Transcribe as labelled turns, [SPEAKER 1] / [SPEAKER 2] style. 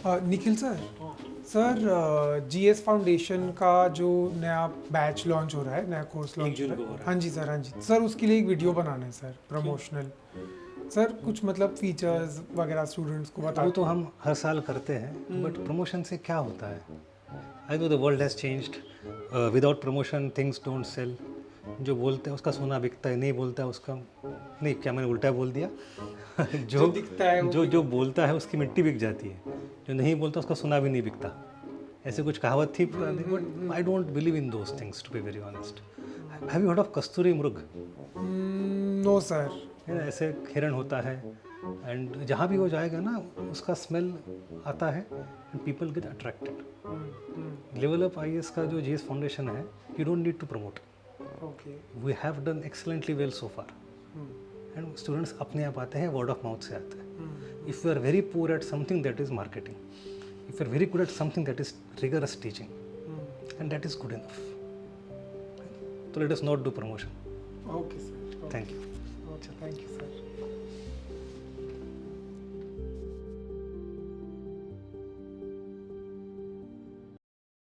[SPEAKER 1] Nikhil sir, sir GS foundation का जो नया बैच लॉन्च हो रहा है, नया कोर्स लॉन्च हो रहा है, हाँ जी सर, हाँ जी सर, उसके लिए एक वीडियो बनाना है सर, प्रमोशनल। सर कुछ मतलब फीचर्स वगैरह स्टूडेंट्स को बता।
[SPEAKER 2] वो तो हम हर साल करते हैं, बट प्रमोशन से क्या होता है? I know the world has changed, without promotion things don't sell. जो बोलते हैं उसका सोना बिकता है, नहीं बोलता है उसका नहीं, क्या मैंने उल्टा बोल दिया?
[SPEAKER 1] जो दिखता है वो
[SPEAKER 2] जो बोलता है उसकी मिट्टी बिक जाती है, जो नहीं बोलता उसका सोना भी नहीं बिकता। ऐसे कुछ कहावत थी पुरानी, but I don't believe in those things to be very honest. Have you heard of कस्तूरी मृग?
[SPEAKER 1] No sir.
[SPEAKER 2] ऐसे हिरण होता है, एंड जहाँ भी वो जाएगा ना उसका स्मेल आता है and people get attracted. Level up IAS का जो जीएस फाउंडेशन है, you don't need to promote,
[SPEAKER 1] okay.
[SPEAKER 2] We have done excellently well so far, and students अपने आप आते हैं, वर्ड ऑफ माउथ से आते हैं। If you are very poor at something that is marketing, if you are very good at something that is rigorous teaching, and that is good enough, तो let us not do promotion.
[SPEAKER 1] Okay sir,
[SPEAKER 2] thank you.
[SPEAKER 1] अच्छा, thank you sir.